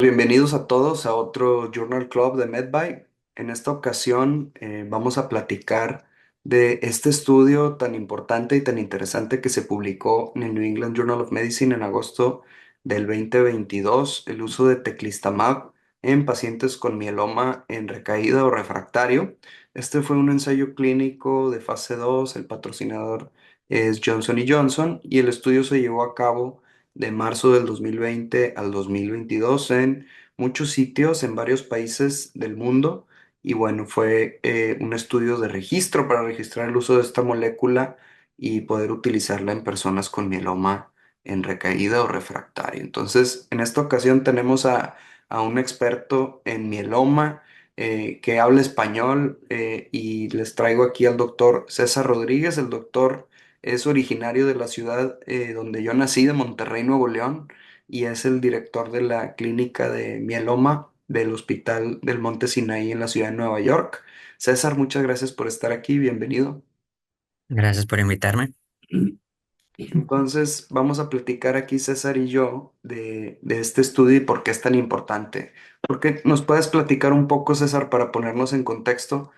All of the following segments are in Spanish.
Bienvenidos a todos a otro Journal Club de MedBay. En esta ocasión vamos a platicar de este estudio tan importante y tan interesante que se publicó en el New England Journal of Medicine en agosto del 2022, el uso de teclistamab en pacientes con mieloma en recaída o refractario. Este fue un ensayo clínico de fase 2. El patrocinador es Johnson Johnson y el estudio se llevó a cabo de marzo del 2020 al 2022 en muchos sitios, en varios países del mundo. Y bueno, fue un estudio de registro para registrar el uso de esta molécula y poder utilizarla en personas con mieloma en recaída o refractario. Entonces, en esta ocasión tenemos a un experto en mieloma que habla español, y les traigo aquí al doctor César Rodríguez. El doctor es originario de la ciudad donde yo nací, de Monterrey, Nuevo León, y es el director de la clínica de mieloma del Hospital del Monte Sinaí en la ciudad de Nueva York. César, muchas gracias por estar aquí, bienvenido. Gracias por invitarme. Entonces, vamos a platicar aquí, César y yo, de este estudio y por qué es tan importante. ¿Por qué nos puedes platicar un poco, César, para ponernos en contexto,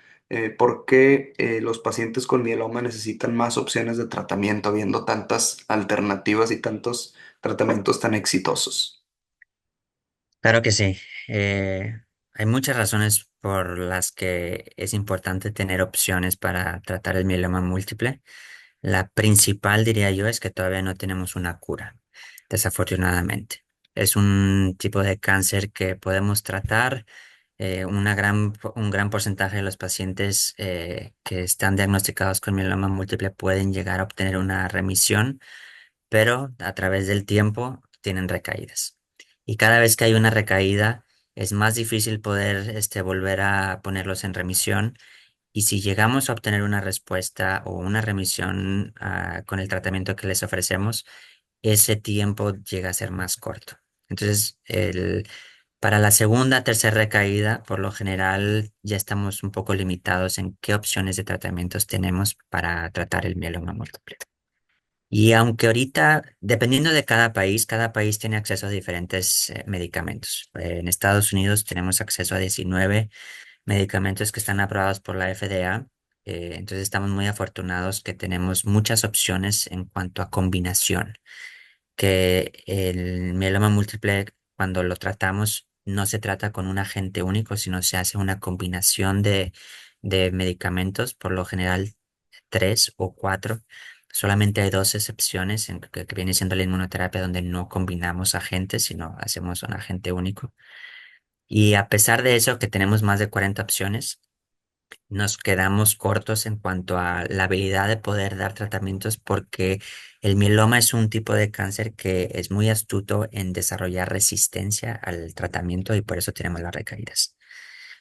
por qué los pacientes con mieloma necesitan más opciones de tratamiento, habiendo tantas alternativas y tantos tratamientos tan exitosos? Claro que sí. Hay muchas razones por las que es importante tener opciones para tratar el mieloma múltiple. La principal, diría yo, es que todavía no tenemos una cura, desafortunadamente. Es un tipo de cáncer que podemos tratar. Un gran porcentaje de los pacientes que están diagnosticados con mieloma múltiple pueden llegar a obtener una remisión, pero a través del tiempo tienen recaídas. Y cada vez que hay una recaída, es más difícil poder volver a ponerlos en remisión. Y si llegamos a obtener una respuesta o una remisión con el tratamiento que les ofrecemos, ese tiempo llega a ser más corto. Entonces, para la segunda, tercera recaída, por lo general ya estamos un poco limitados en qué opciones de tratamientos tenemos para tratar el mieloma múltiple. Y aunque ahorita, dependiendo de cada país tiene acceso a diferentes medicamentos. En Estados Unidos tenemos acceso a 19 medicamentos que están aprobados por la FDA. Entonces estamos muy afortunados que tenemos muchas opciones en cuanto a combinación, que el mieloma múltiple, cuando lo tratamos, no se trata con un agente único, sino se hace una combinación de medicamentos, por lo general tres o cuatro. Solamente hay dos excepciones que viene siendo la inmunoterapia, donde no combinamos agentes, sino hacemos un agente único. Y a pesar de eso, que tenemos más de 40 opciones, nos quedamos cortos en cuanto a la habilidad de poder dar tratamientos, porque el mieloma es un tipo de cáncer que es muy astuto en desarrollar resistencia al tratamiento, y por eso tenemos las recaídas.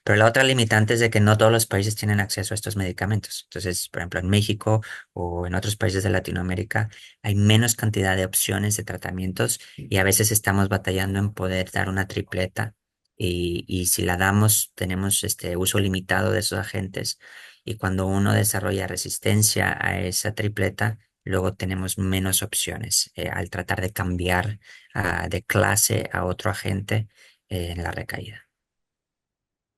Pero la otra limitante es de que no todos los países tienen acceso a estos medicamentos. Entonces, por ejemplo, en México o en otros países de Latinoamérica hay menos cantidad de opciones de tratamientos, y a veces estamos batallando en poder dar una tripleta. Y si la damos, tenemos este uso limitado de esos agentes. Y cuando uno desarrolla resistencia a esa tripleta, luego tenemos menos opciones al tratar de cambiar de clase a otro agente en la recaída.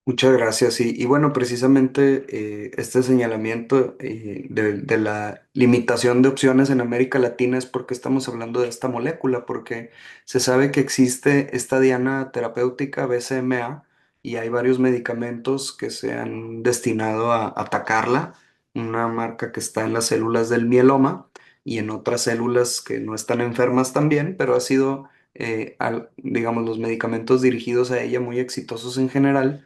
Muchas gracias. Y bueno, precisamente este señalamiento de la limitación de opciones en América Latina es porque estamos hablando de esta molécula, porque se sabe que existe esta diana terapéutica BCMA y hay varios medicamentos que se han destinado a atacarla, una marca que está en las células del mieloma y en otras células que no están enfermas también, pero ha sido, digamos, los medicamentos dirigidos a ella muy exitosos en general,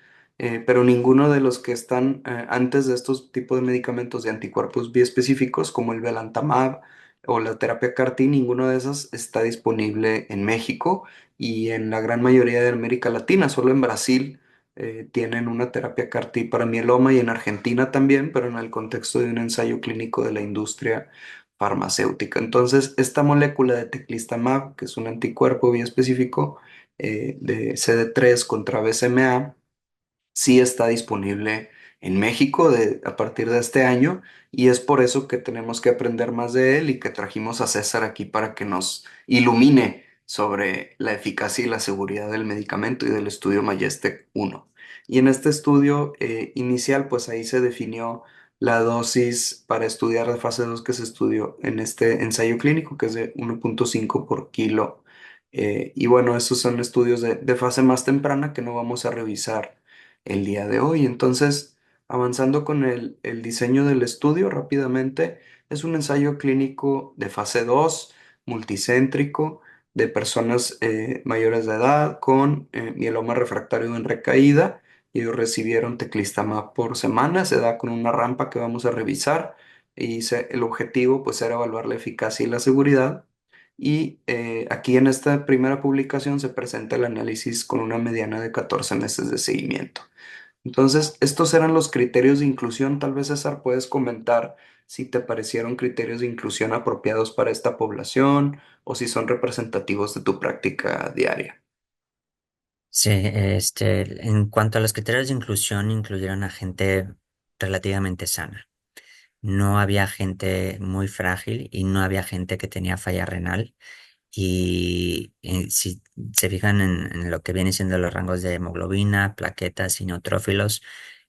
pero ninguno de los que están antes de estos tipos de medicamentos de anticuerpos biespecíficos, como el belantamab o la terapia CAR-T, ninguno de esos está disponible en México y en la gran mayoría de América Latina. Solo en Brasil tienen una terapia CAR-T para mieloma y en Argentina también, pero en el contexto de un ensayo clínico de la industria farmacéutica. Entonces, esta molécula de teclistamab, que es un anticuerpo biespecífico de CD3 contra BCMA, sí está disponible en México a partir de este año, y es por eso que tenemos que aprender más de él y que trajimos a César aquí para que nos ilumine sobre la eficacia y la seguridad del medicamento y del estudio Majestic 1. Y en este estudio inicial, pues ahí se definió la dosis para estudiar de fase 2 que se estudió en este ensayo clínico, que es de 1.5 por kilo. Y bueno, esos son estudios de fase más temprana que no vamos a revisar el día de hoy. Entonces, avanzando con el diseño del estudio rápidamente, es un ensayo clínico de fase 2 multicéntrico, de personas mayores de edad con mieloma refractario en recaída. Ellos recibieron teclistamab por semana, se da con una rampa que vamos a revisar y el objetivo pues era evaluar la eficacia y la seguridad. Y aquí en esta primera publicación se presenta el análisis con una mediana de 14 meses de seguimiento. Entonces, estos eran los criterios de inclusión. Tal vez, César, puedes comentar si te parecieron criterios de inclusión apropiados para esta población o si son representativos de tu práctica diaria. Sí, en cuanto a los criterios de inclusión, incluyeron a gente relativamente sana. No había gente muy frágil y no había gente que tenía falla renal. Y si se fijan en lo que viene siendo los rangos de hemoglobina, plaquetas y neutrófilos,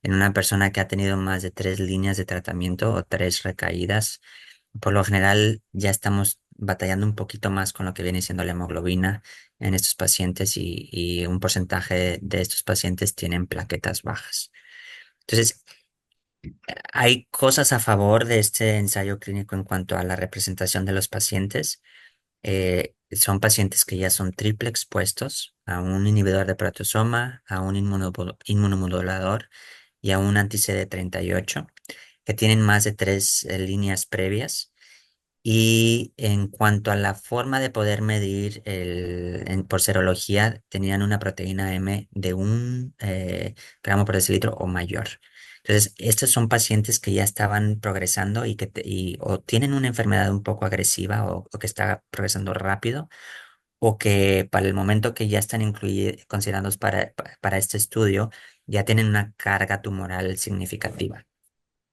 en una persona que ha tenido más de 3 líneas de tratamiento o 3 recaídas, por lo general ya estamos batallando un poquito más con lo que viene siendo la hemoglobina en estos pacientes y un porcentaje de estos pacientes tienen plaquetas bajas. Entonces, hay cosas a favor de este ensayo clínico en cuanto a la representación de los pacientes. Son pacientes que ya son triple expuestos a un inhibidor de proteasoma, a un inmunomodulador y a un anti-CD38, que tienen más de 3 líneas previas. Y en cuanto a la forma de poder medir por serología, tenían una proteína M de 1 gramo por decilitro o mayor. Entonces, estos son pacientes que ya estaban progresando o tienen una enfermedad un poco agresiva o que está progresando rápido, o que para el momento que ya están considerados para este estudio, ya tienen una carga tumoral significativa.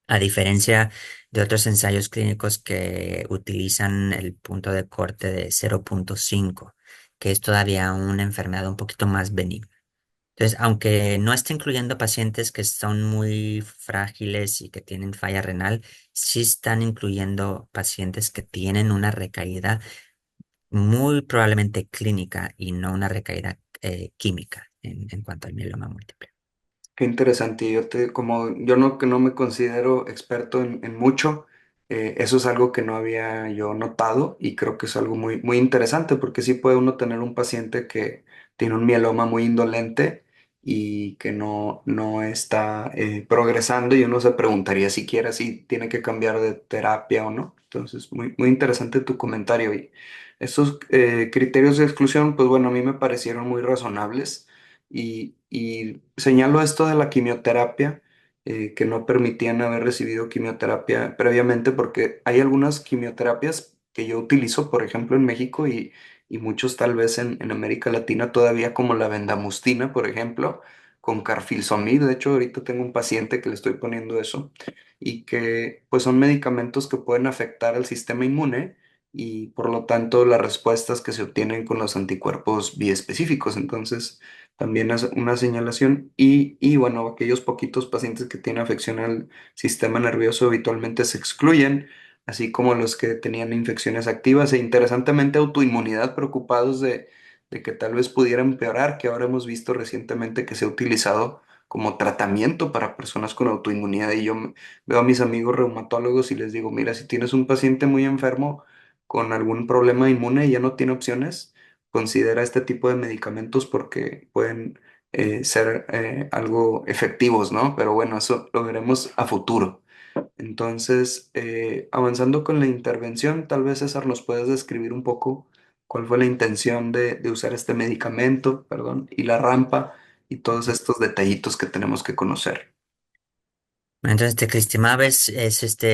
A diferencia de otros ensayos clínicos que utilizan el punto de corte de 0.5, que es todavía una enfermedad un poquito más benigna. Entonces, aunque no está incluyendo pacientes que son muy frágiles y que tienen falla renal, sí están incluyendo pacientes que tienen una recaída muy probablemente clínica y no una recaída química en cuanto al mieloma múltiple. Qué interesante. Como yo no, que no me considero experto en mucho, eso es algo que no había yo notado y creo que es algo muy, muy interesante porque sí puede uno tener un paciente que tiene un mieloma muy indolente y que no está progresando y uno se preguntaría siquiera si tiene que cambiar de terapia o no. Entonces, muy, muy interesante tu comentario. Y estos criterios de exclusión, pues bueno, a mí me parecieron muy razonables. Y señalo esto de la quimioterapia, que no permitían haber recibido quimioterapia previamente, porque hay algunas quimioterapias que yo utilizo, por ejemplo, en México y muchos tal vez en América Latina todavía, como la bendamustina, por ejemplo, con carfilzomib. De hecho, ahorita tengo un paciente que le estoy poniendo eso y que pues son medicamentos que pueden afectar al sistema inmune y por lo tanto las respuestas que se obtienen con los anticuerpos biespecíficos. Entonces, también es una señalación. Y bueno, aquellos poquitos pacientes que tienen afección al sistema nervioso habitualmente se excluyen, así como los que tenían infecciones activas e interesantemente autoinmunidad, preocupados de que tal vez pudiera empeorar, que ahora hemos visto recientemente que se ha utilizado como tratamiento para personas con autoinmunidad. Y veo a mis amigos reumatólogos y les digo, mira, si tienes un paciente muy enfermo con algún problema inmune y ya no tiene opciones, considera este tipo de medicamentos porque pueden ser algo efectivos, ¿no? Pero bueno, eso lo veremos a futuro. Entonces, avanzando con la intervención, tal vez César nos puedes describir un poco cuál fue la intención de usar este medicamento, perdón, y la rampa y todos estos detallitos que tenemos que conocer. Entonces, teclistamab es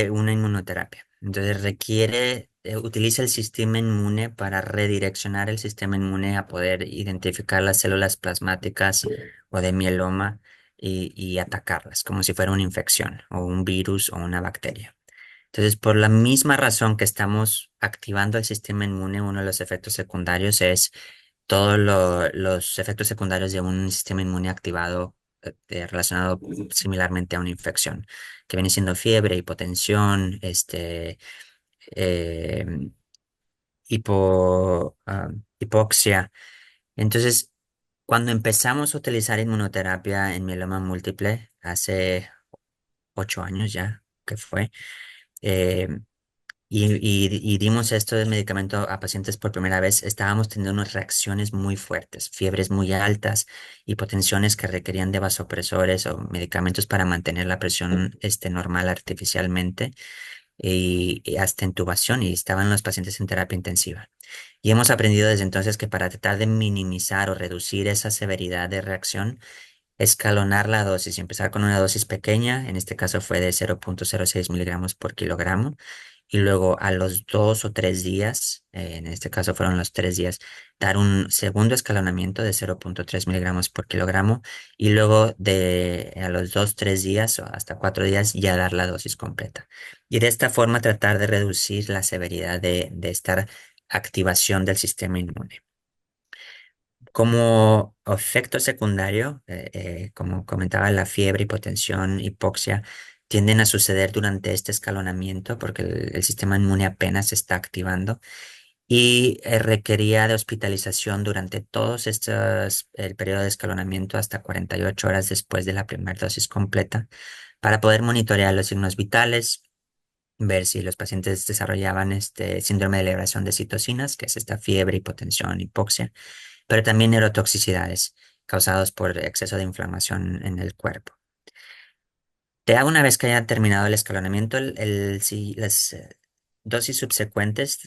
una inmunoterapia. Entonces, utiliza el sistema inmune para redireccionar el sistema inmune a poder identificar las células plasmáticas o de mieloma y atacarlas, como si fuera una infección o un virus o una bacteria. Entonces, por la misma razón que estamos activando el sistema inmune, uno de los efectos secundarios es todos los efectos secundarios de un sistema inmune activado relacionado similarmente a una infección, que viene siendo fiebre, hipotensión, eh, hipoxia. Entonces, cuando empezamos a utilizar inmunoterapia en mieloma múltiple, hace 8 años ya que fue, eh, y dimos esto del medicamento a pacientes por primera vez, estábamos teniendo unas reacciones muy fuertes, fiebres muy altas, hipotensiones que requerían de vasopresores o medicamentos para mantener la presión normal artificialmente y hasta intubación y estaban los pacientes en terapia intensiva. Y hemos aprendido desde entonces que para tratar de minimizar o reducir esa severidad de reacción, escalonar la dosis y empezar con una dosis pequeña, en este caso fue de 0,06 miligramos por kilogramo, y luego a los 2 o 3 días, en este caso fueron los 3 días, dar un segundo escalonamiento de 0,3 miligramos por kilogramo, y luego de a los 2, 3 días o hasta 4 días ya dar la dosis completa. Y de esta forma tratar de reducir la severidad de esta activación del sistema inmune. Como efecto secundario, como comentaba, la fiebre, hipotensión, hipoxia tienden a suceder durante este escalonamiento porque el sistema inmune apenas se está activando y requería de hospitalización durante todos estos, el periodo de escalonamiento hasta 48 horas después de la primera dosis completa para poder monitorear los signos vitales, ver si los pacientes desarrollaban este síndrome de elevación de citocinas, que es esta fiebre, hipotensión, hipoxia, pero también neurotoxicidades causados por exceso de inflamación en el cuerpo. Ya una vez que haya terminado el escalonamiento, si las dosis subsecuentes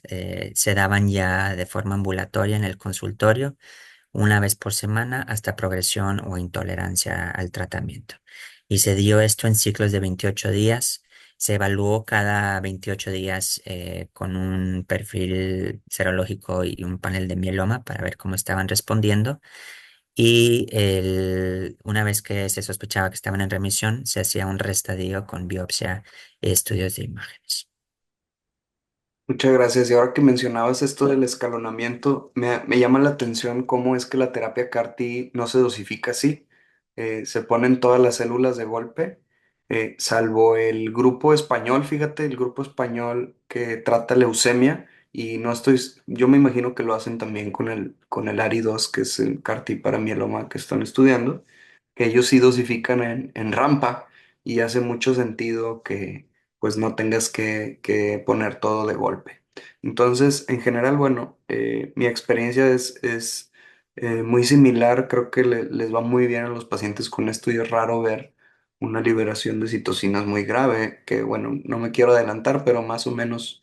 se daban ya de forma ambulatoria en el consultorio, una vez por semana hasta progresión o intolerancia al tratamiento. Y se dio esto en ciclos de 28 días. Se evaluó cada 28 días con un perfil serológico y un panel de mieloma para ver cómo estaban respondiendo. Y una vez que se sospechaba que estaban en remisión, se hacía un restadio con biopsia y estudios de imágenes. Muchas gracias. Y ahora que mencionabas esto del escalonamiento, me llama la atención cómo es que la terapia CAR-T no se dosifica así. Se ponen todas las células de golpe, salvo el grupo español, fíjate, el grupo español que trata leucemia. Y no estoy, yo me imagino que lo hacen también con el ARI2, que es el CAR-T para mieloma que están estudiando, que ellos sí dosifican en rampa y hace mucho sentido que pues no tengas que poner todo de golpe. Entonces, en general, bueno, mi experiencia es muy similar, creo que les va muy bien a los pacientes con esto y es raro ver una liberación de citocinas muy grave, que bueno, no me quiero adelantar, pero más o menos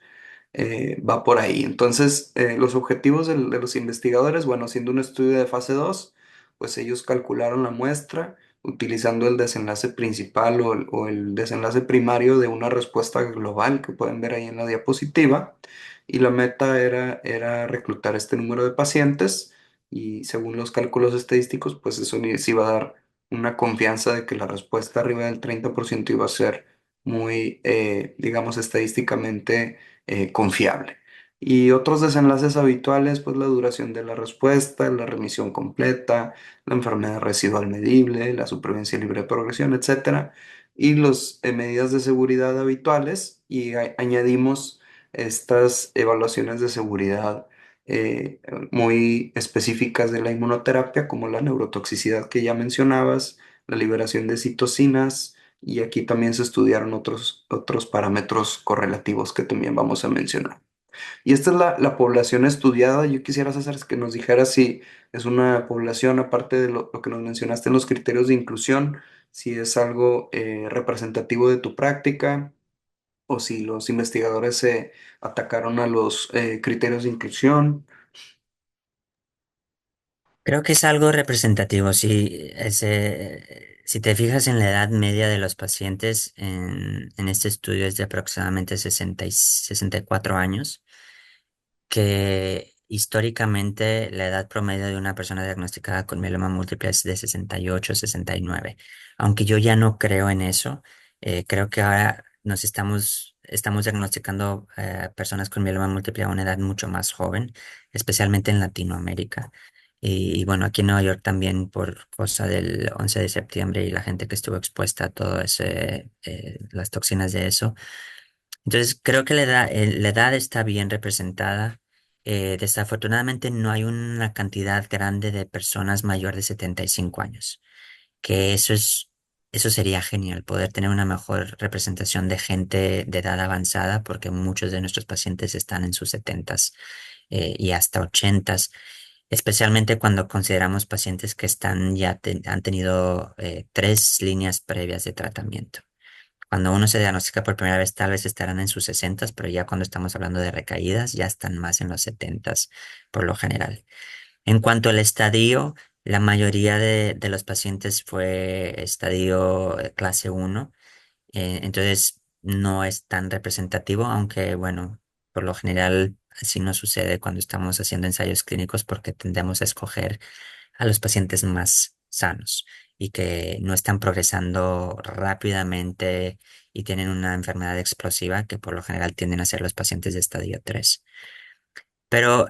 va por ahí. Entonces, los objetivos de los investigadores, bueno, siendo un estudio de fase 2 pues ellos calcularon la muestra utilizando el desenlace principal o el desenlace primario de una respuesta global que pueden ver ahí en la diapositiva. Y la meta era reclutar este número de pacientes y según los cálculos estadísticos, pues eso les iba a dar una confianza de que la respuesta arriba del 30% iba a ser muy, digamos, estadísticamente confiable. Y otros desenlaces habituales, pues la duración de la respuesta, la remisión completa, la enfermedad residual medible, la supervivencia libre de progresión, etcétera. Y las medidas de seguridad habituales y añadimos estas evaluaciones de seguridad muy específicas de la inmunoterapia, como la neurotoxicidad que ya mencionabas, la liberación de citocinas, y aquí también se estudiaron otros parámetros correlativos que también vamos a mencionar. Y esta es la población estudiada. Yo quisiera, César, que nos dijeras si es una población, aparte de lo que nos mencionaste en los criterios de inclusión, si es algo representativo de tu práctica o si los investigadores se atacaron a los criterios de inclusión. Creo que es algo representativo. Si te fijas en la edad media de los pacientes en este estudio es de aproximadamente 64 años, que históricamente la edad promedio de una persona diagnosticada con mieloma múltiple es de 68, 69. Aunque yo ya no creo en eso, creo que ahora nos estamos estamos diagnosticando personas con mieloma múltiple a una edad mucho más joven, especialmente en Latinoamérica. Y bueno, aquí en Nueva York también por cosa del 11 de septiembre y la gente que estuvo expuesta a todo ese, las toxinas de eso. Entonces, creo que la edad está bien representada. Desafortunadamente no hay una cantidad grande de personas mayor de 75 años, que eso sería genial, poder tener una mejor representación de gente de edad avanzada, porque muchos de nuestros pacientes están en sus setentas y hasta ochentas, especialmente cuando consideramos pacientes que han tenido 3 líneas previas de tratamiento. Cuando uno se diagnostica por primera vez, tal vez estarán en sus sesentas, pero ya cuando estamos hablando de recaídas, ya están más en los setentas por lo general. En cuanto al estadio, la mayoría de los pacientes fue estadio clase uno, entonces no es tan representativo, aunque bueno, por lo general así no sucede cuando estamos haciendo ensayos clínicos porque tendemos a escoger a los pacientes más sanos y que no están progresando rápidamente y tienen una enfermedad explosiva que por lo general tienden a ser los pacientes de estadio 3. Pero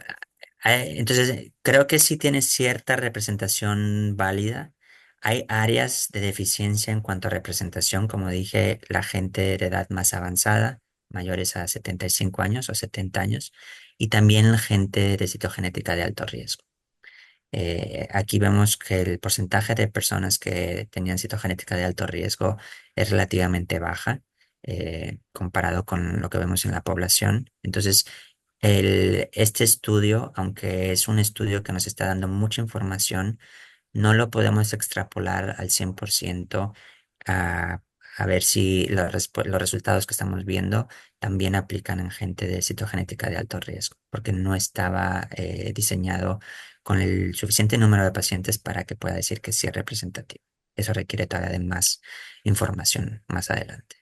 entonces creo que sí tiene cierta representación válida. Hay áreas de deficiencia en cuanto a representación, como dije, la gente de edad más avanzada, mayores a 75 años o 70 años, y también la gente de citogenética de alto riesgo. Aquí vemos que el porcentaje de personas que tenían citogenética de alto riesgo es relativamente baja comparado con lo que vemos en la población. Entonces, este estudio, aunque es un estudio que nos está dando mucha información, no lo podemos extrapolar al 100% a, a ver si los resultados que estamos viendo también aplican en gente de citogenética de alto riesgo, porque no estaba diseñado con el suficiente número de pacientes para que pueda decir que sí es representativo. Eso requiere todavía de más información más adelante.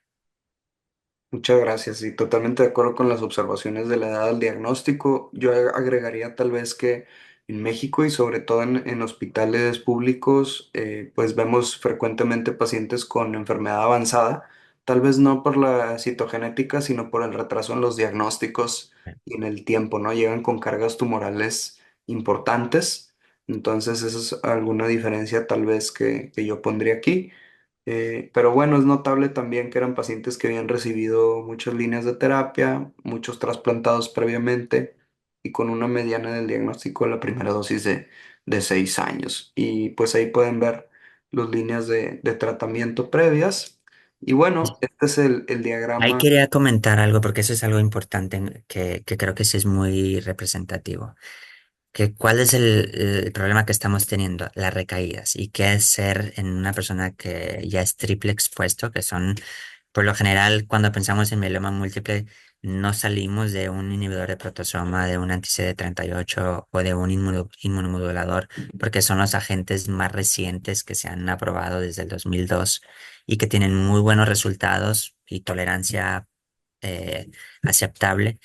Muchas gracias y totalmente de acuerdo con las observaciones de la edad del diagnóstico. Yo agregaría tal vez que en México y sobre todo en hospitales públicos, pues vemos frecuentemente pacientes con enfermedad avanzada, tal vez no por la citogenética, sino por el retraso en los diagnósticos y en el tiempo, ¿no? Llegan con cargas tumorales importantes. Entonces, esa es alguna diferencia tal vez que yo pondría aquí. Pero bueno, es notable también que eran pacientes que habían recibido muchas líneas de terapia, muchos trasplantados previamente y con una mediana del diagnóstico de la primera dosis de 6 años. Y pues ahí pueden ver las líneas de tratamiento previas. Y bueno, este es el Ahí diagrama. quería comentar algo porque eso es algo importante que creo que sí es muy representativo. ¿Cuál es el problema que estamos teniendo? Las recaídas. ¿Y qué es ser en una persona que ya es triple expuesto? Que son, por lo general, cuando pensamos en mieloma múltiple, no salimos de un inhibidor de proteasoma, de un anti-CD38 o de un inmunomodulador, porque son los agentes más recientes que se han aprobado desde el 2002 y que tienen muy buenos resultados y tolerancia aceptable.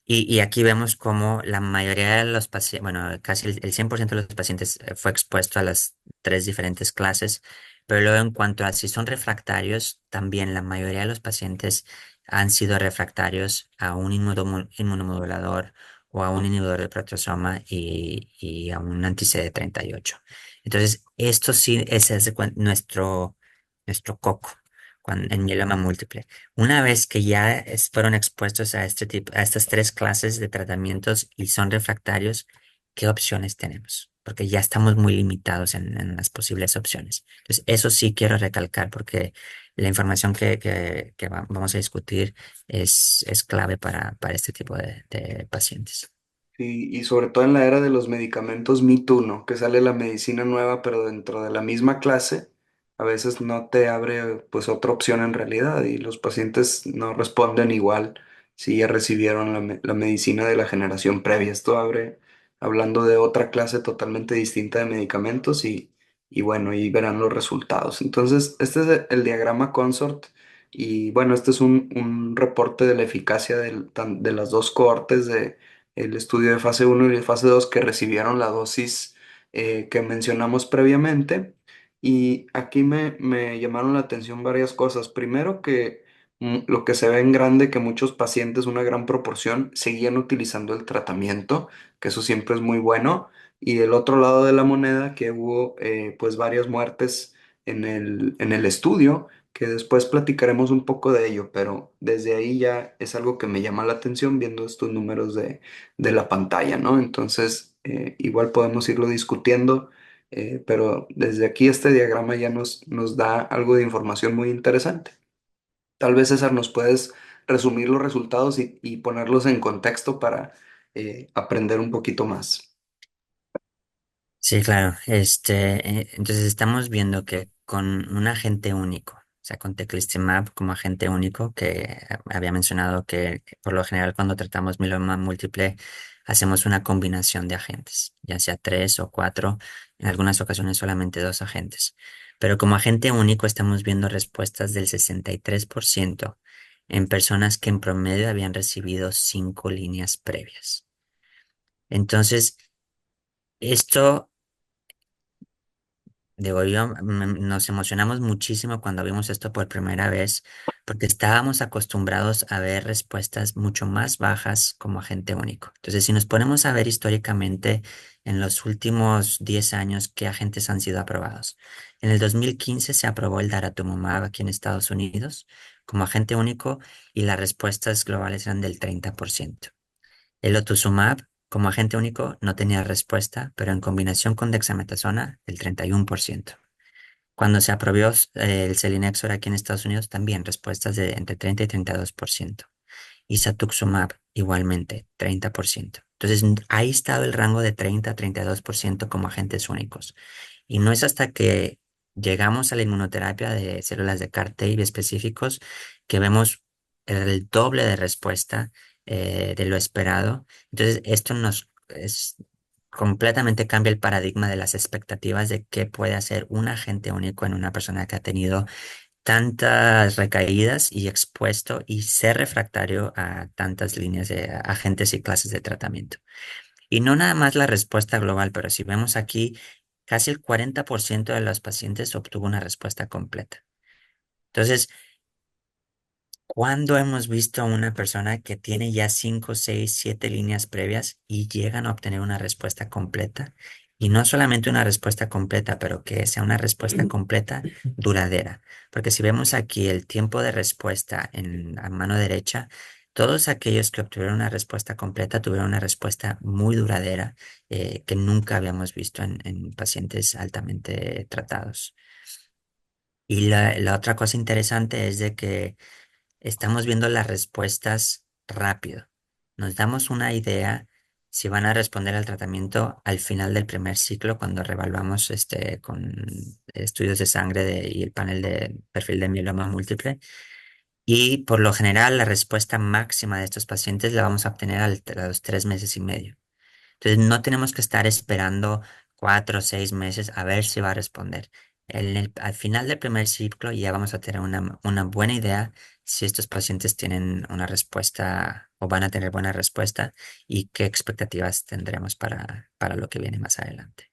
Y aquí vemos como la mayoría de los pacientes, bueno, casi el 100% de los pacientes fue expuesto a las 3 diferentes clases, pero luego en cuanto a si son refractarios, también la mayoría de los pacientes han sido refractarios a un inmunomodulador o a un inhibidor de proteasoma y a un anti-CD38. Entonces, esto sí es nuestro coco en mieloma múltiple. Una vez que ya fueron expuestos a este tipo, a estas 3 clases de tratamientos y son refractarios, ¿qué opciones tenemos? Porque ya estamos muy limitados en las posibles opciones. Entonces, eso sí quiero recalcar porque la información que vamos a discutir es clave para este tipo de pacientes. Y sobre todo en la era de los medicamentos Me Too, ¿no? Que sale la medicina nueva, pero dentro de la misma clase, a veces no te abre pues otra opción en realidad y los pacientes no responden igual si ya recibieron la medicina de la generación previa. Esto abre hablando de otra clase totalmente distinta de medicamentos y bueno, y verán los resultados. Entonces, este es el diagrama CONSORT y bueno, este es un reporte de la eficacia de las dos cohortes de el estudio de fase uno y de fase 2 que recibieron la dosis que mencionamos previamente. Y aquí me llamaron la atención varias cosas. Primero que lo que se ve en grande que muchos pacientes, una gran proporción, seguían utilizando el tratamiento, que eso siempre es muy bueno. Y del otro lado de la moneda, que hubo pues varias muertes en el estudio, que después platicaremos un poco de ello, pero desde ahí ya es algo que me llama la atención viendo estos números de la pantalla, ¿no? Entonces, igual podemos irlo discutiendo, pero desde aquí este diagrama ya nos da algo de información muy interesante. Tal vez, César, nos puedes resumir los resultados y ponerlos en contexto para aprender un poquito más. Sí, claro. Entonces estamos viendo que con un agente único, o sea, con teclistamab como agente único, que había mencionado que por lo general cuando tratamos mieloma múltiple hacemos una combinación de agentes, ya sea tres o cuatro, en algunas ocasiones solamente dos agentes. Pero como agente único estamos viendo respuestas del 63% en personas que en promedio habían recibido 5 líneas previas. Entonces, esto digo, nos emocionamos muchísimo cuando vimos esto por primera vez, porque estábamos acostumbrados a ver respuestas mucho más bajas como agente único. Entonces, si nos ponemos a ver históricamente en los últimos 10 años qué agentes han sido aprobados. En el 2015 se aprobó el daratumumab aquí en Estados Unidos como agente único y las respuestas globales eran del 30%. El otusumab como agente único no tenía respuesta, pero en combinación con dexametasona, el 31%. Cuando se aprobó el selinexor aquí en Estados Unidos, también respuestas de entre 30 y 32%. Y satuxumab, igualmente, 30%. Entonces, ahí estaba el rango de 30 a 32% como agentes únicos. Y no es hasta que llegamos a la inmunoterapia de células de CAR-T específicos que vemos el doble de respuesta de lo esperado. Entonces, esto completamente cambia el paradigma de las expectativas de qué puede hacer un agente único en una persona que ha tenido tantas recaídas y expuesto y ser refractario a tantas líneas de agentes y clases de tratamiento. Y no nada más la respuesta global, pero si vemos aquí, casi el 40% de los pacientes obtuvo una respuesta completa. Entonces, ¿cuándo hemos visto a una persona que tiene ya 5, 6, 7 líneas previas y llegan a obtener una respuesta completa? Y no solamente una respuesta completa, pero que sea una respuesta completa duradera. Porque si vemos aquí el tiempo de respuesta en a mano derecha, todos aquellos que obtuvieron una respuesta completa tuvieron una respuesta muy duradera que nunca habíamos visto en pacientes altamente tratados. Y la otra cosa interesante es de que estamos viendo las respuestas rápido. Nos damos una idea si van a responder al tratamiento al final del primer ciclo, cuando revaluamos con estudios de sangre y el panel de perfil de mieloma múltiple. Y por lo general, la respuesta máxima de estos pacientes la vamos a obtener a los 3 meses y medio. Entonces no tenemos que estar esperando 4 o 6 meses a ver si va a responder. Al final del primer ciclo ya vamos a tener una buena idea si estos pacientes tienen una respuesta o van a tener buena respuesta y qué expectativas tendremos para lo que viene más adelante.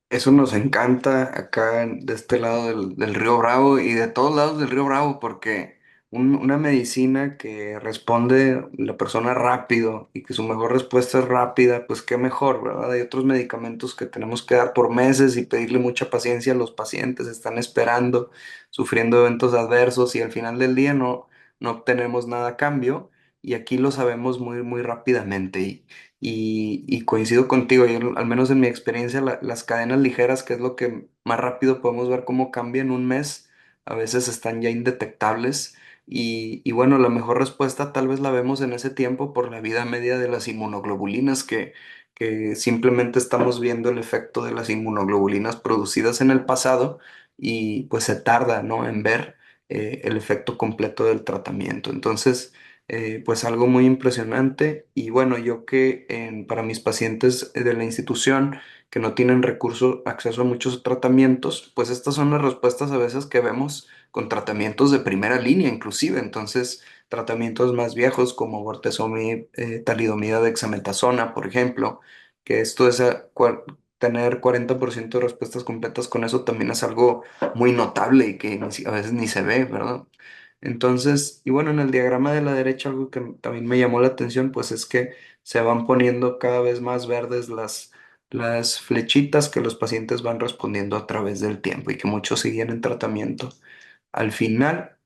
Eso nos encanta acá de este lado del Río Bravo y de todos lados del Río Bravo, porque una medicina que responde la persona rápido y que su mejor respuesta es rápida, pues qué mejor, ¿verdad? Hay otros medicamentos que tenemos que dar por meses y pedirle mucha paciencia a los pacientes, están esperando, sufriendo eventos adversos y al final del día no obtenemos nada a cambio y aquí lo sabemos muy, muy rápidamente. Y coincido contigo, yo, al menos en mi experiencia, las cadenas ligeras, que es lo que más rápido podemos ver cómo cambia en un mes, a veces están ya indetectables. Y bueno, la mejor respuesta tal vez la vemos en ese tiempo por la vida media de las inmunoglobulinas, que simplemente estamos viendo el efecto de las inmunoglobulinas producidas en el pasado y pues se tarda, ¿no?, en ver el efecto completo del tratamiento. Entonces, pues algo muy impresionante. Y bueno, yo que para mis pacientes de la institución que no tienen recurso, acceso a muchos tratamientos, pues estas son las respuestas a veces que vemos con tratamientos de primera línea inclusive. Entonces, tratamientos más viejos como bortezomib, talidomida dexametasona, por ejemplo, que esto es tener 40% de respuestas completas con eso también es algo muy notable y que a veces ni se ve, ¿verdad? Entonces, y bueno, en el diagrama de la derecha algo que también me llamó la atención, pues es que se van poniendo cada vez más verdes las flechitas que los pacientes van respondiendo a través del tiempo y que muchos siguen en tratamiento. Al final,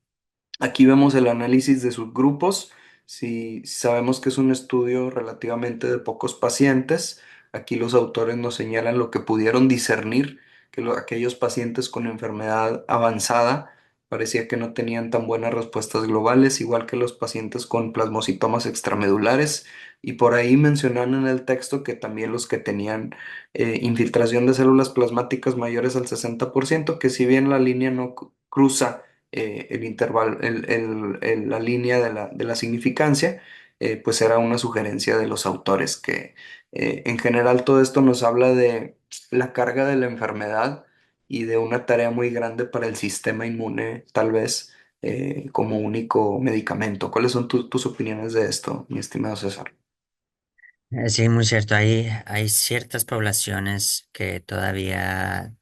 aquí vemos el análisis de subgrupos. Si sabemos que es un estudio relativamente de pocos pacientes, aquí los autores nos señalan lo que pudieron discernir, que aquellos pacientes con enfermedad avanzada parecía que no tenían tan buenas respuestas globales, igual que los pacientes con plasmocitomas extramedulares. Y por ahí mencionan en el texto que también los que tenían infiltración de células plasmáticas mayores al 60%, que si bien la línea no cruza el intervalo, la línea de la significancia, pues era una sugerencia de los autores que en general todo esto nos habla de la carga de la enfermedad y de una tarea muy grande para el sistema inmune, tal vez como único medicamento. ¿Cuáles son tus opiniones de esto, mi estimado César? Sí, muy cierto. Hay ciertas poblaciones que todavía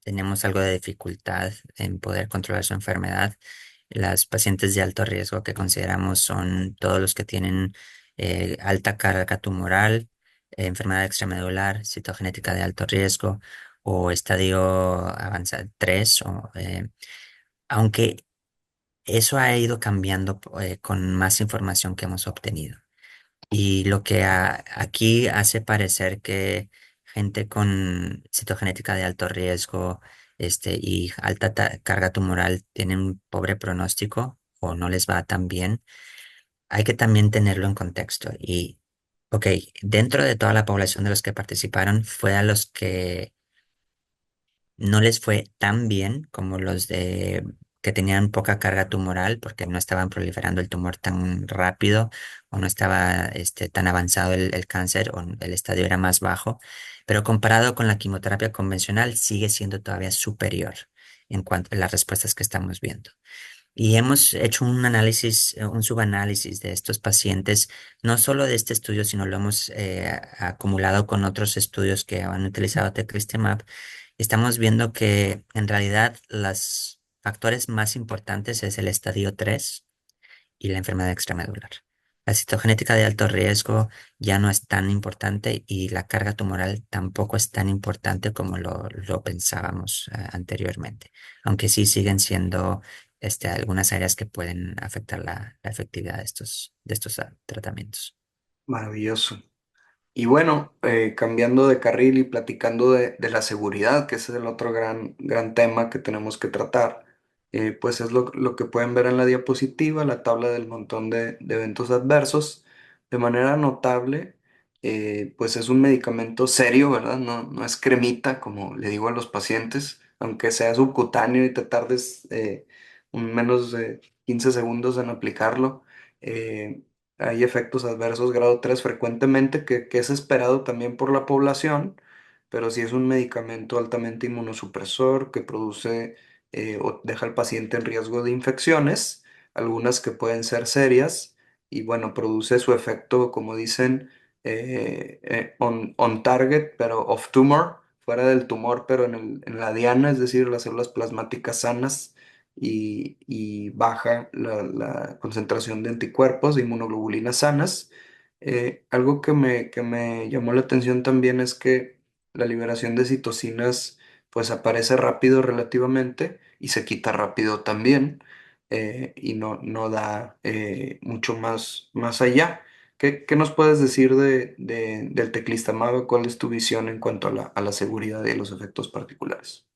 tenemos algo de dificultad en poder controlar su enfermedad. Las pacientes de alto riesgo que consideramos son todos los que tienen alta carga tumoral, enfermedad extramedular, citogenética de alto riesgo o estadio avanzado 3. Aunque eso ha ido cambiando con más información que hemos obtenido. Y lo que aquí hace parecer que gente con citogenética de alto riesgo, y alta carga tumoral tienen un pobre pronóstico o no les va tan bien, hay que también tenerlo en contexto. Y, ok, dentro de toda la población de los que participaron, fue a los que no les fue tan bien como los de que tenían poca carga tumoral porque no estaban proliferando el tumor tan rápido o no estaba tan avanzado el cáncer o el estadio era más bajo, pero comparado con la quimioterapia convencional sigue siendo todavía superior en cuanto a las respuestas que estamos viendo. Y hemos hecho un análisis, un subanálisis de estos pacientes, no solo de este estudio, sino lo hemos acumulado con otros estudios que han utilizado teclistamab. Estamos viendo que en realidad los factores más importantes es el estadio 3 y la enfermedad extramedular. La citogenética de alto riesgo ya no es tan importante y la carga tumoral tampoco es tan importante como lo pensábamos anteriormente, aunque sí siguen siendo algunas áreas que pueden afectar la efectividad de estos tratamientos. Maravilloso. Y bueno, cambiando de carril y platicando de la seguridad, que ese es el otro gran tema que tenemos que tratar, pues es lo que pueden ver en la diapositiva, la tabla del montón de eventos adversos. De manera notable, pues es un medicamento serio, ¿verdad? No es cremita, como le digo a los pacientes, aunque sea subcutáneo y te tardes menos de 15 segundos en aplicarlo. eh, Hay efectos adversos grado 3 frecuentemente, que es esperado también por la población, pero si es un medicamento altamente inmunosupresor que produce o deja al paciente en riesgo de infecciones, algunas que pueden ser serias, y bueno, produce su efecto, como dicen, on target, pero off tumor, fuera del tumor, pero en la diana, es decir, las células plasmáticas sanas y baja la concentración de anticuerpos, de inmunoglobulinas sanas. Algo que me llamó la atención también es que la liberación de citocinas pues aparece rápido relativamente y se quita rápido también, y no da mucho más allá. ¿Qué nos puedes decir del teclistamab? ¿Cuál es tu visión en cuanto a a la seguridad y los efectos particulares?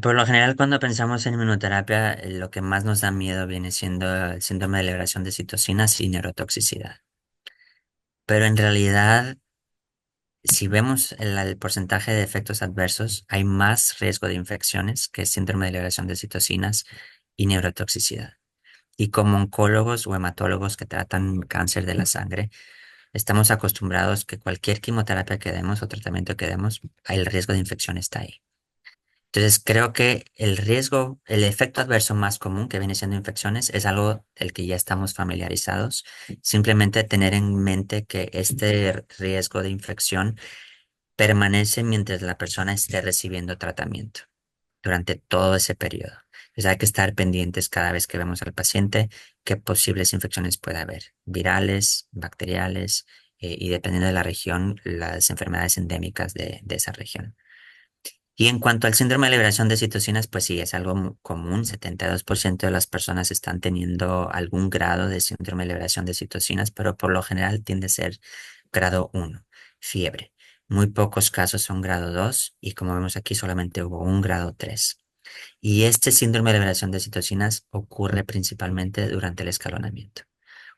Por lo general, cuando pensamos en inmunoterapia, lo que más nos da miedo viene siendo el síndrome de liberación de citocinas y neurotoxicidad. Pero en realidad, si vemos el porcentaje de efectos adversos, hay más riesgo de infecciones que síndrome de liberación de citocinas y neurotoxicidad. Y como oncólogos o hematólogos que tratan cáncer de la sangre, estamos acostumbrados que cualquier quimioterapia que demos o tratamiento que demos, el riesgo de infección está ahí. Entonces, creo que el riesgo, el efecto adverso más común que viene siendo infecciones es algo del que ya estamos familiarizados. Simplemente tener en mente que este riesgo de infección permanece mientras la persona esté recibiendo tratamiento. durante todo ese periodo. Entonces hay que estar pendientes cada vez que vemos al paciente qué posibles infecciones puede haber, virales, bacteriales, y dependiendo de la región, las enfermedades endémicas de esa región. Y en cuanto al síndrome de liberación de citocinas, pues sí, es algo común. 72% de las personas están teniendo algún grado de síndrome de liberación de citocinas, pero por lo general tiende a ser grado 1, fiebre. Muy pocos casos son grado 2 y como vemos aquí solamente hubo un grado 3. Y este síndrome de liberación de citocinas ocurre principalmente durante el escalonamiento.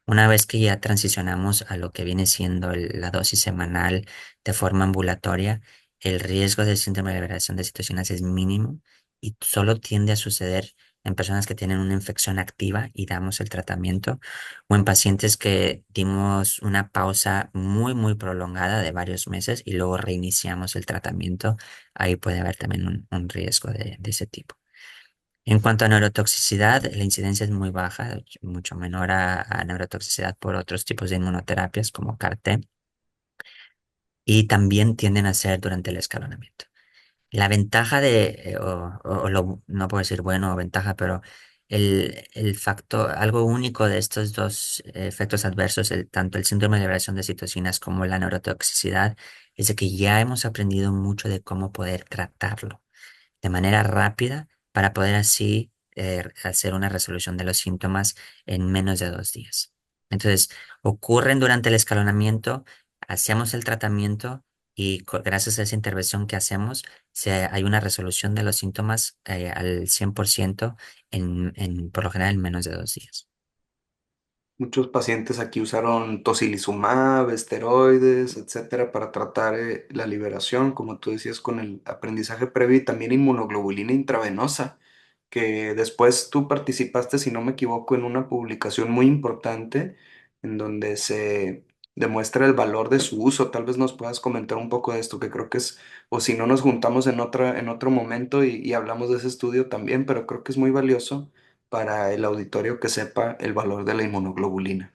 Una vez que ya transicionamos a lo que viene siendo la dosis semanal de forma ambulatoria, el riesgo de síndrome de liberación de citocinas es mínimo y solo tiende a suceder en personas que tienen una infección activa y damos el tratamiento, o en pacientes que dimos una pausa muy prolongada de varios meses y luego reiniciamos el tratamiento. Ahí puede haber también un riesgo de ese tipo. En cuanto a neurotoxicidad, la incidencia es muy baja, mucho menor a neurotoxicidad por otros tipos de inmunoterapias como CAR-T, y también tienden a ser durante el escalonamiento. La ventaja no puedo decir bueno o ventaja, pero el factor, algo único de estos dos efectos adversos, tanto el síndrome de liberación de citocinas como la neurotoxicidad, es de que ya hemos aprendido mucho de cómo poder tratarlo de manera rápida para poder así hacer una resolución de los síntomas en menos de 2 días. Entonces, ocurren durante el escalonamiento, hacemos el tratamiento y gracias a esa intervención que hacemos, hay una resolución de los síntomas al 100% por lo general en menos de 2 días. Muchos pacientes aquí usaron tocilizumab, esteroides, etcétera, para tratar la liberación, como tú decías, con el aprendizaje previo y también inmunoglobulina intravenosa, que después tú participaste, si no me equivoco, en una publicación muy importante en donde se demuestra el valor de su uso. Tal vez nos puedas comentar un poco de esto, que creo que es, o si no nos juntamos en otro momento y hablamos de ese estudio también, pero creo que es muy valioso para el auditorio que sepa el valor de la inmunoglobulina.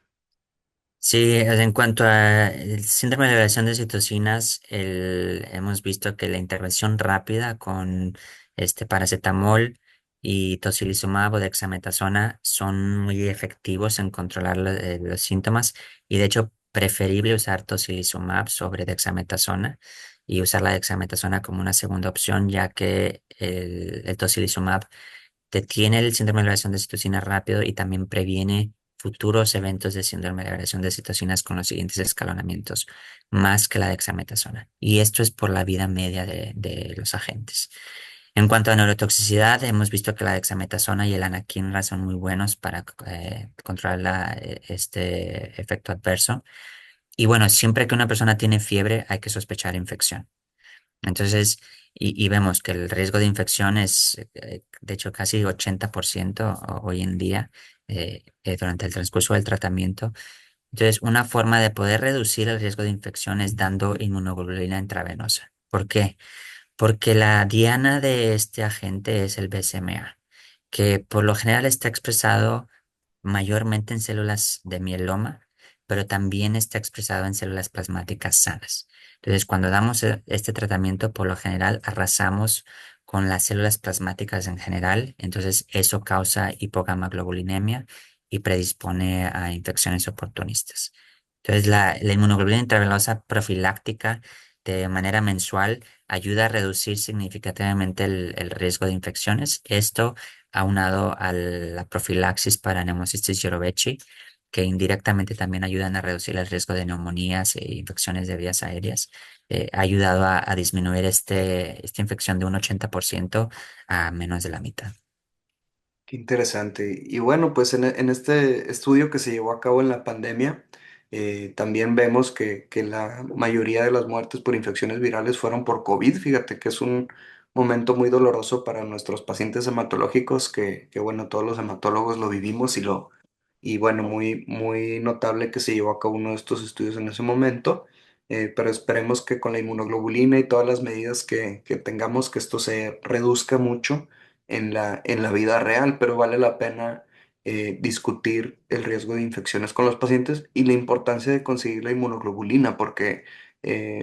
Sí, en cuanto a el síndrome de elevación de citocinas, hemos visto que la intervención rápida con este paracetamol y tocilizumab o dexametasona son muy efectivos en controlar los síntomas, y de hecho preferible usar tocilizumab sobre dexametasona y usar la dexametasona como una segunda opción, ya que el tocilizumab detiene el síndrome de elevación de citocinas rápido y también previene futuros eventos de síndrome de elevación de citocinas con los siguientes escalonamientos, más que la dexametasona. Y esto es por la vida media de los agentes. En cuanto a neurotoxicidad, hemos visto que la dexametasona y el anakinra son muy buenos para controlar este efecto adverso. Y bueno, siempre que una persona tiene fiebre, hay que sospechar infección. Entonces, y vemos que el riesgo de infección es, de hecho, casi 80% hoy en día durante el transcurso del tratamiento. Entonces, una forma de poder reducir el riesgo de infección es dando inmunoglobulina intravenosa. ¿Por qué? Porque la diana de este agente es el BCMA, que por lo general está expresado mayormente en células de mieloma, pero también está expresado en células plasmáticas sanas. Entonces, cuando damos este tratamiento, por lo general arrasamos con las células plasmáticas en general, entonces eso causa hipogamaglobulinemia y predispone a infecciones oportunistas. Entonces, la inmunoglobulina intravenosa profiláctica de manera mensual ayuda a reducir significativamente el riesgo de infecciones. Esto aunado a la profilaxis para Pneumocystis jirovecii, que indirectamente también ayudan a reducir el riesgo de neumonías e infecciones de vías aéreas, ha ayudado a disminuir esta infección de un 80% a menos de la mitad. Qué interesante. Y bueno, pues en este estudio que se llevó a cabo en la pandemia, también vemos que la mayoría de las muertes por infecciones virales fueron por COVID. Fíjate que es un momento muy doloroso para nuestros pacientes hematológicos, que bueno, todos los hematólogos lo vivimos y bueno, muy notable que se llevó a cabo uno de estos estudios en ese momento. Pero esperemos que con la inmunoglobulina y todas las medidas que tengamos, que esto se reduzca mucho en la vida real, pero vale la pena discutir el riesgo de infecciones con los pacientes y la importancia de conseguir la inmunoglobulina, porque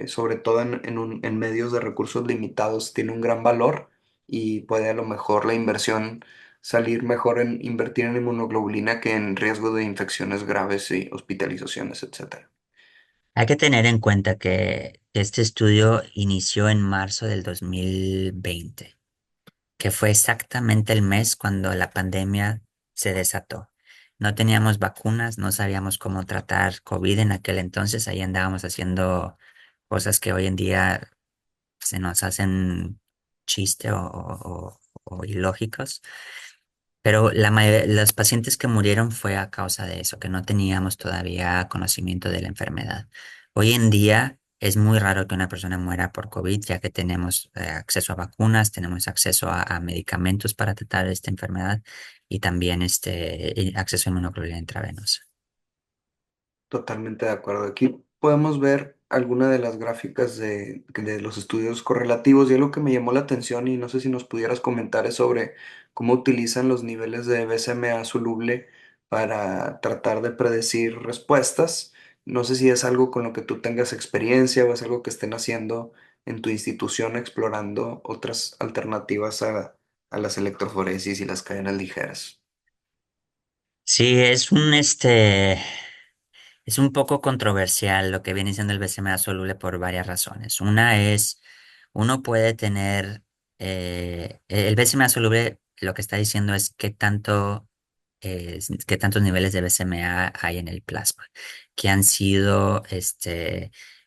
sobre todo en medios de recursos limitados tiene un gran valor y puede a lo mejor la inversión salir mejor en invertir en inmunoglobulina que en riesgo de infecciones graves y hospitalizaciones, etcétera. Hay que tener en cuenta que este estudio inició en marzo del 2020, que fue exactamente el mes cuando la pandemia se desató. No teníamos vacunas, no sabíamos cómo tratar COVID en aquel entonces, ahí andábamos haciendo cosas que hoy en día se nos hacen chiste o ilógicos. Pero los pacientes que murieron fue a causa de eso, que no teníamos todavía conocimiento de la enfermedad. Hoy en día es muy raro que una persona muera por COVID, ya que tenemos acceso a vacunas, tenemos acceso a medicamentos para tratar esta enfermedad y también acceso a inmunoglobulina intravenosa. Totalmente de acuerdo. Aquí podemos ver alguna de las gráficas de los estudios correlativos y algo que me llamó la atención y no sé si nos pudieras comentar es sobre cómo utilizan los niveles de BCMA soluble para tratar de predecir respuestas. No sé si es algo con lo que tú tengas experiencia o es algo que estén haciendo en tu institución explorando otras alternativas a las electroforesis y las cadenas ligeras. Sí, es un poco controversial lo que viene siendo el BCMA soluble por varias razones. Una es, uno puede tener, el BCMA soluble lo que está diciendo es qué tantos niveles de BCMA hay en el plasma, que han sido,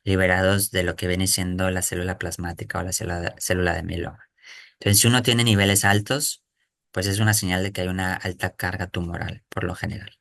liberados de lo que viene siendo la célula plasmática o la célula de mieloma. Entonces, si uno tiene niveles altos, pues es una señal de que hay una alta carga tumoral, por lo general.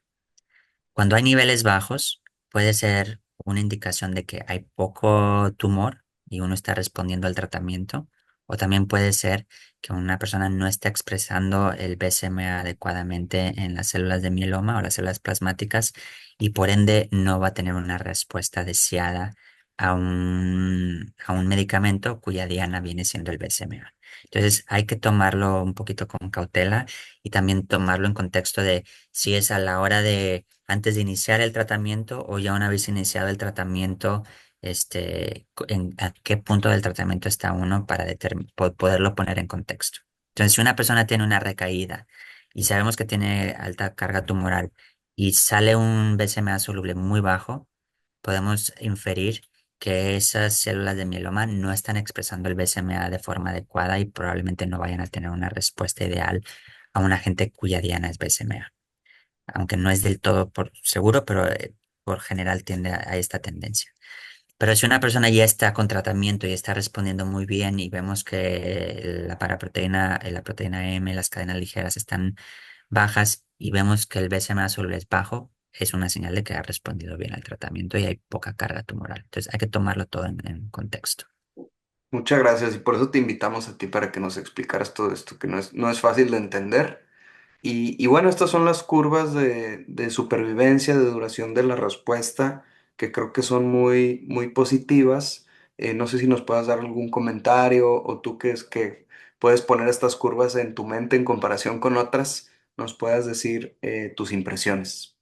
Cuando hay niveles bajos, puede ser una indicación de que hay poco tumor y uno está respondiendo al tratamiento, o también puede ser que una persona no está expresando el BCMA adecuadamente en las células de mieloma o las células plasmáticas y por ende no va a tener una respuesta deseada a un medicamento cuya diana viene siendo el BCMA. Entonces hay que tomarlo un poquito con cautela y también tomarlo en contexto de si es a la hora de antes de iniciar el tratamiento o ya una vez iniciado el tratamiento, en a qué punto del tratamiento está uno para poderlo poner en contexto. Entonces, si una persona tiene una recaída y sabemos que tiene alta carga tumoral y sale un BCMA soluble muy bajo, podemos inferir que esas células de mieloma no están expresando el BCMA de forma adecuada y probablemente no vayan a tener una respuesta ideal a un agente cuya diana es BCMA, aunque no es del todo por seguro, pero por general tiende a esta tendencia. Pero si una persona ya está con tratamiento y está respondiendo muy bien y vemos que la paraproteína, la proteína M, las cadenas ligeras están bajas y vemos que el BCMA soluble es bajo, es una señal de que ha respondido bien al tratamiento y hay poca carga tumoral. Entonces hay que tomarlo todo en contexto. Muchas gracias y por eso te invitamos a ti para que nos explicaras todo esto, que no es fácil de entender. Y bueno, estas son las curvas de supervivencia, de duración de la respuesta, que creo que son muy positivas. No sé si nos puedas dar algún comentario o tú que es que puedes poner estas curvas en tu mente en comparación con otras, nos puedas decir tus impresiones.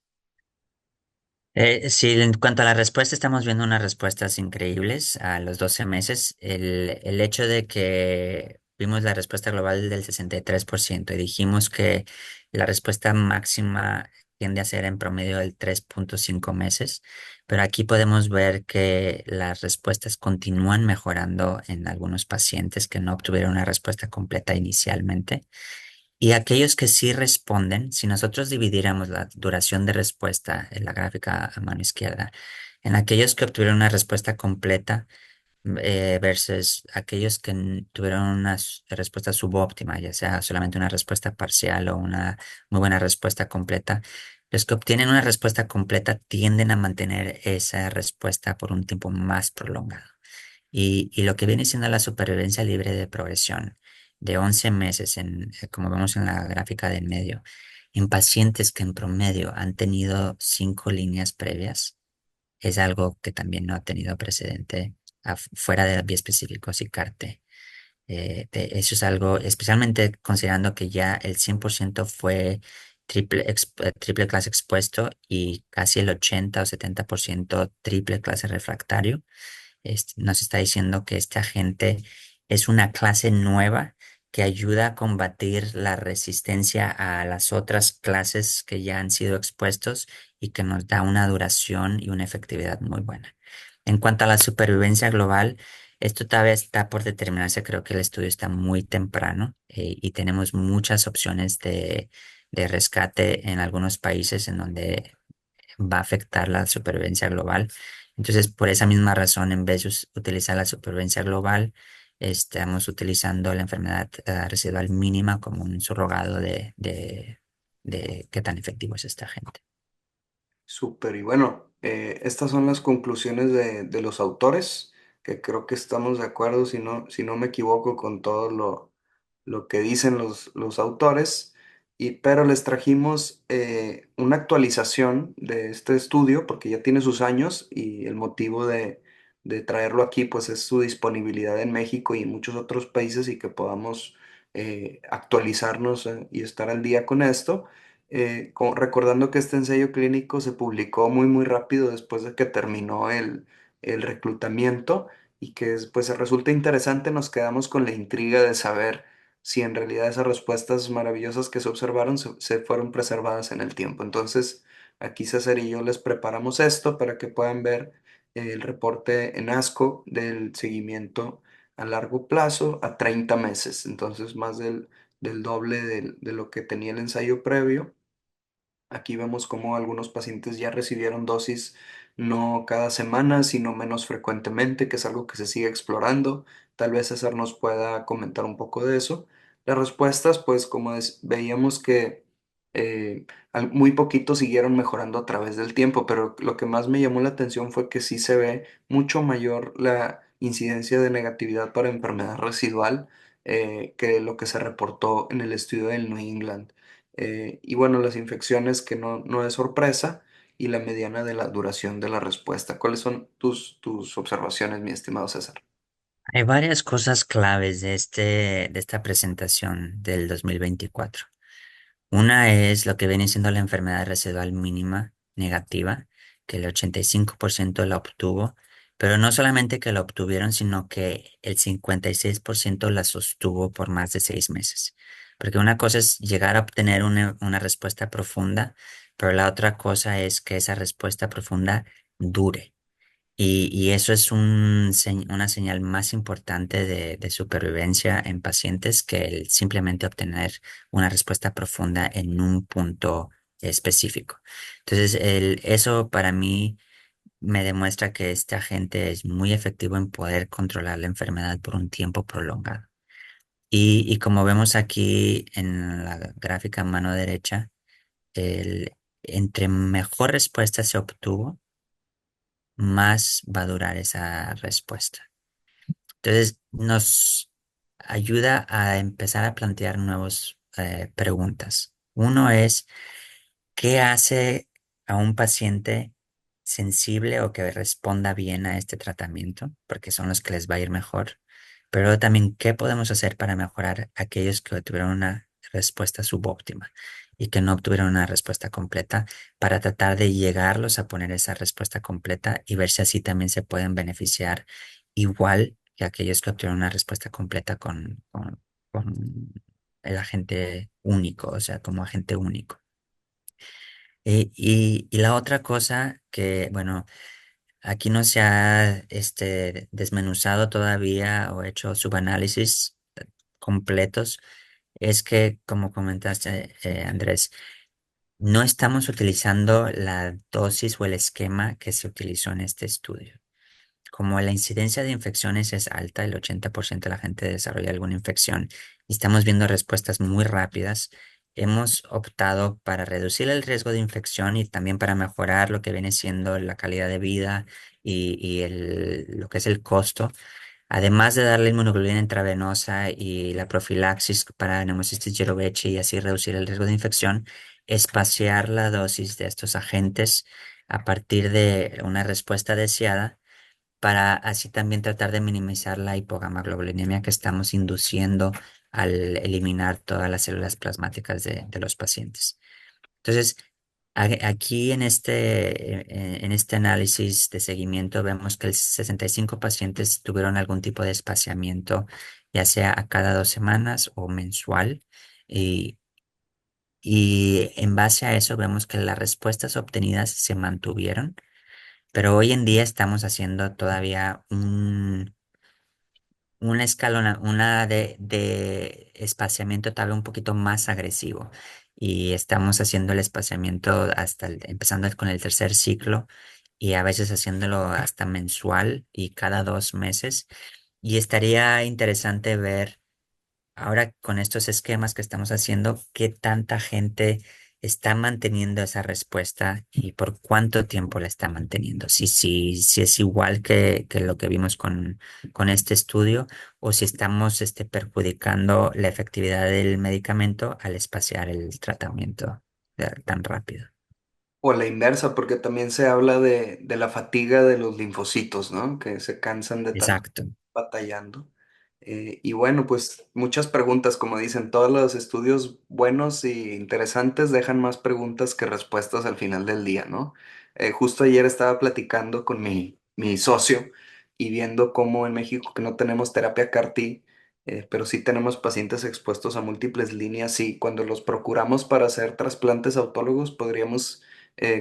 Sí, en cuanto a la respuesta, estamos viendo unas respuestas increíbles a los 12 meses. El hecho de que vimos la respuesta global del 63% y dijimos que la respuesta máxima tiende a ser en promedio del 3.5 meses, pero aquí podemos ver que las respuestas continúan mejorando en algunos pacientes que no obtuvieron una respuesta completa inicialmente. Y aquellos que sí responden, si nosotros dividiéramos la duración de respuesta en la gráfica a mano izquierda, en aquellos que obtuvieron una respuesta completa versus aquellos que tuvieron una respuesta subóptima, ya sea solamente una respuesta parcial o una muy buena respuesta completa, los que obtienen una respuesta completa tienden a mantener esa respuesta por un tiempo más prolongado. Y lo que viene siendo la supervivencia libre de progresión de 11 meses, como vemos en la gráfica del medio, en pacientes que en promedio han tenido 5 líneas previas, es algo que también no ha tenido precedente fuera de biespecíficos y CAR-T. Eso es algo, especialmente considerando que ya el 100% fue triple clase expuesto y casi el 80 o 70% triple clase refractario. Nos está diciendo que esta gente es una clase nueva que ayuda a combatir la resistencia a las otras clases que ya han sido expuestos y que nos da una duración y una efectividad muy buena. En cuanto a la supervivencia global, esto todavía está por determinarse. Creo que el estudio está muy temprano y tenemos muchas opciones de rescate en algunos países en donde va a afectar la supervivencia global. Entonces, por esa misma razón, en vez de utilizar la supervivencia global, estamos utilizando la enfermedad residual mínima como un surrogado de qué tan efectivo es este agente. Súper, y bueno, estas son las conclusiones de los autores, que creo que estamos de acuerdo, si no me equivoco, con todo lo que dicen los autores, pero les trajimos una actualización de este estudio, porque ya tiene sus años, y el motivo de traerlo aquí, pues es su disponibilidad en México y en muchos otros países, y que podamos actualizarnos y estar al día con esto recordando que este ensayo clínico se publicó muy rápido después de que terminó el reclutamiento y que pues resulta interesante, nos quedamos con la intriga de saber si en realidad esas respuestas maravillosas que se observaron se fueron preservadas en el tiempo. Entonces, aquí César y yo les preparamos esto para que puedan ver el reporte en ASCO del seguimiento a largo plazo a 30 meses, entonces más del doble de lo que tenía el ensayo previo. Aquí vemos cómo algunos pacientes ya recibieron dosis no cada semana, sino menos frecuentemente, que es algo que se sigue explorando. Tal vez César nos pueda comentar un poco de eso. Las respuestas, pues como veíamos que muy poquito siguieron mejorando a través del tiempo, pero lo que más me llamó la atención fue que sí se ve mucho mayor la incidencia de negatividad para enfermedad residual que lo que se reportó en el estudio del New England. Y bueno, las infecciones que no es sorpresa y la mediana de la duración de la respuesta. ¿Cuáles son tus observaciones, mi estimado César? Hay varias cosas claves de esta presentación del 2024. Una es lo que viene siendo la enfermedad residual mínima negativa, que el 85% la obtuvo, pero no solamente que la obtuvieron, sino que el 56% la sostuvo por más de 6 meses. Porque una cosa es llegar a obtener una respuesta profunda, pero la otra cosa es que esa respuesta profunda dure. Y eso es una señal más importante de supervivencia en pacientes que el simplemente obtener una respuesta profunda en un punto específico. Entonces, eso para mí me demuestra que este agente es muy efectivo en poder controlar la enfermedad por un tiempo prolongado. Y como vemos aquí en la gráfica a mano derecha, entre mejor respuesta se obtuvo, más va a durar esa respuesta. Entonces, nos ayuda a empezar a plantear nuevas preguntas. Uno es, ¿qué hace a un paciente sensible o que responda bien a este tratamiento? Porque son los que les va a ir mejor. Pero también, ¿qué podemos hacer para mejorar a aquellos que tuvieron una respuesta subóptima y que no obtuvieron una respuesta completa para tratar de llegarlos a poner esa respuesta completa y ver si así también se pueden beneficiar igual que aquellos que obtuvieron una respuesta completa con el agente único, o sea, como agente único? Y la otra cosa que, bueno, aquí no se ha desmenuzado todavía o hecho subanálisis completos, es que, como comentaste, Andrés, no estamos utilizando la dosis o el esquema que se utilizó en este estudio. Como la incidencia de infecciones es alta, el 80% de la gente desarrolla alguna infección y estamos viendo respuestas muy rápidas, hemos optado para reducir el riesgo de infección y también para mejorar lo que viene siendo la calidad de vida y lo que es el costo. Además de darle inmunoglobulina intravenosa y la profilaxis para neumocitis jirovecii y así reducir el riesgo de infección, espaciar la dosis de estos agentes a partir de una respuesta deseada para así también tratar de minimizar la hipogamaglobulinemia que estamos induciendo al eliminar todas las células plasmáticas de los pacientes. Entonces, aquí en este análisis de seguimiento vemos que el 65 pacientes tuvieron algún tipo de espaciamiento ya sea a cada 2 semanas o mensual. Y, y en base a eso vemos que las respuestas obtenidas se mantuvieron, pero hoy en día estamos haciendo todavía una escalona, una de espaciamiento tal vez un poquito más agresivo. Y estamos haciendo el espaciamiento empezando con el tercer ciclo y a veces haciéndolo hasta mensual y cada 2 meses. Y estaría interesante ver ahora con estos esquemas que estamos haciendo, ¿qué tanta gente está manteniendo esa respuesta y por cuánto tiempo la está manteniendo? Si es igual que lo que vimos con este estudio o si estamos perjudicando la efectividad del medicamento al espaciar el tratamiento tan rápido. O la inversa, porque también se habla de la fatiga de los linfocitos, ¿no? Que se cansan de tanto Exacto. batallando. Y bueno, pues muchas preguntas, como dicen, todos los estudios buenos y interesantes dejan más preguntas que respuestas al final del día, ¿no? Justo ayer estaba platicando con mi socio y viendo cómo en México que no tenemos terapia CAR-T, pero sí tenemos pacientes expuestos a múltiples líneas y cuando los procuramos para hacer trasplantes autólogos podríamos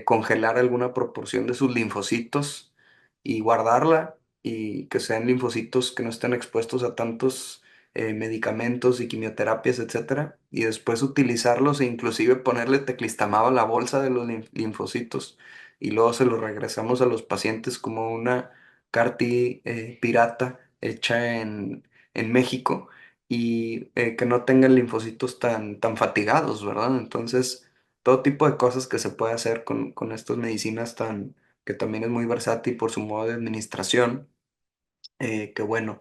congelar alguna proporción de sus linfocitos y guardarla y que sean linfocitos que no estén expuestos a tantos medicamentos y quimioterapias, etcétera, y después utilizarlos e inclusive ponerle teclistamab a la bolsa de los linfocitos y luego se los regresamos a los pacientes como una CAR-T pirata hecha en México y que no tengan linfocitos tan fatigados, ¿verdad? Entonces todo tipo de cosas que se puede hacer con estas medicinas que también es muy versátil por su modo de administración, que bueno,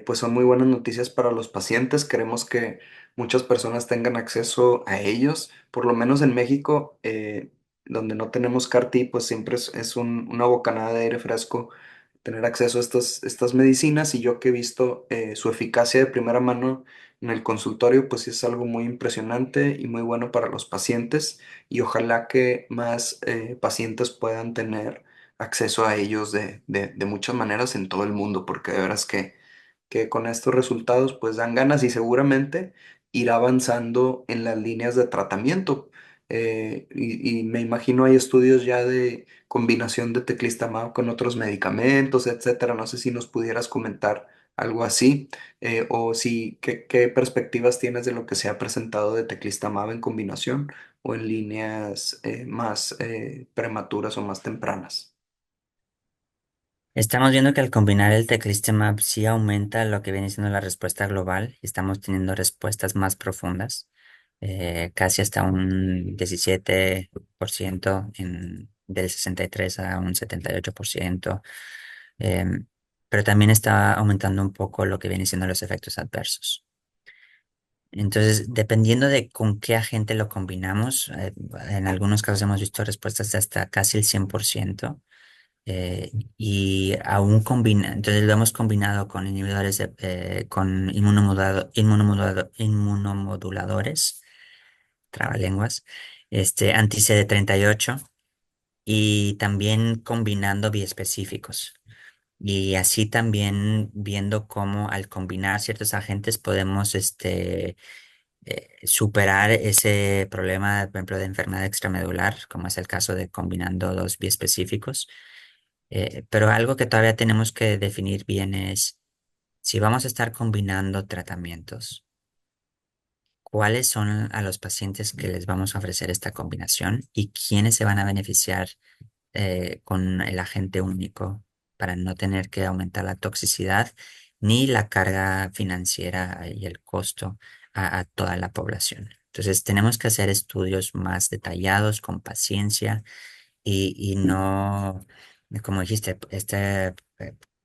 pues son muy buenas noticias para los pacientes. Queremos que muchas personas tengan acceso a ellos, por lo menos en México, donde no tenemos CAR-T, pues siempre es una bocanada de aire fresco tener acceso a estas medicinas y yo que he visto su eficacia de primera mano en el consultorio, pues sí es algo muy impresionante y muy bueno para los pacientes y ojalá que más pacientes puedan tener acceso a ellos de muchas maneras en todo el mundo, porque de veras que con estos resultados pues dan ganas y seguramente irá avanzando en las líneas de tratamiento. Y me imagino hay estudios ya de combinación de teclistamab con otros medicamentos, etcétera. No sé si nos pudieras comentar algo así, o si qué perspectivas tienes de lo que se ha presentado de teclistamab en combinación o en líneas más prematuras o más tempranas. Estamos viendo que al combinar el teclistamab sí aumenta lo que viene siendo la respuesta global y estamos teniendo respuestas más profundas, casi hasta un 17% del 63 a un 78%, em, pero también está aumentando un poco lo que viene siendo los efectos adversos. Entonces, dependiendo de con qué agente lo combinamos, en algunos casos hemos visto respuestas de hasta casi el 100%. Y aún entonces lo hemos combinado con inhibidores con inmunomoduladores, trabalenguas, anti-CD38 y también combinando biespecíficos. Y así también viendo cómo al combinar ciertos agentes podemos superar ese problema, por ejemplo, de enfermedad extramedular, como es el caso de combinando dos biespecíficos. Pero algo que todavía tenemos que definir bien es si vamos a estar combinando tratamientos, cuáles son a los pacientes que les vamos a ofrecer esta combinación y quiénes se van a beneficiar con el agente único para no tener que aumentar la toxicidad ni la carga financiera y el costo a toda la población. Entonces, tenemos que hacer estudios más detallados, con paciencia y no, como dijiste, esta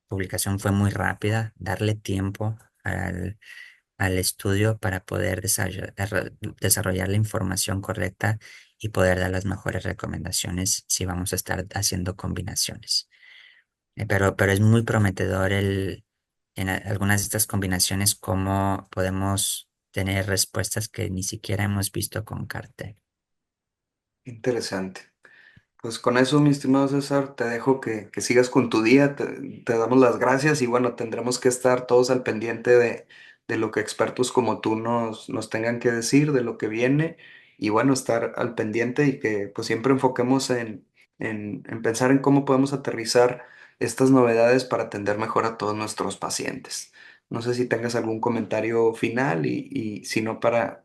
publicación fue muy rápida, darle tiempo al estudio para poder desarrollar la información correcta y poder dar las mejores recomendaciones si vamos a estar haciendo combinaciones. Pero es muy prometedor algunas de estas combinaciones, cómo podemos tener respuestas que ni siquiera hemos visto con cartel. Interesante. Pues con eso, mi estimado César, te dejo que sigas con tu día, te damos las gracias y bueno, tendremos que estar todos al pendiente de lo que expertos como tú nos tengan que decir, de lo que viene y bueno, estar al pendiente y que pues siempre enfoquemos en pensar en cómo podemos aterrizar estas novedades para atender mejor a todos nuestros pacientes. No sé si tengas algún comentario final y si no para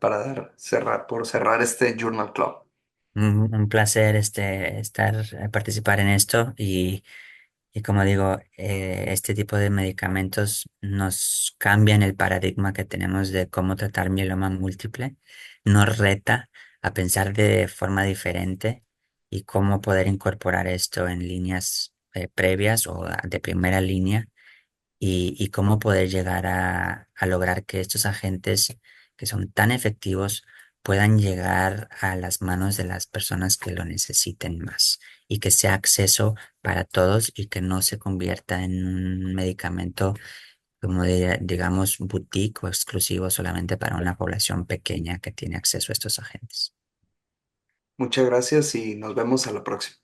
cerrar este Journal Club. Un placer participar en esto y como digo, este tipo de medicamentos nos cambian el paradigma que tenemos de cómo tratar mieloma múltiple, nos reta a pensar de forma diferente y cómo poder incorporar esto en líneas previas o de primera línea y cómo poder llegar a lograr que estos agentes que son tan efectivos puedan llegar a las manos de las personas que lo necesiten más y que sea acceso para todos y que no se convierta en un medicamento digamos boutique o exclusivo solamente para una población pequeña que tiene acceso a estos agentes. Muchas gracias y nos vemos a la próxima.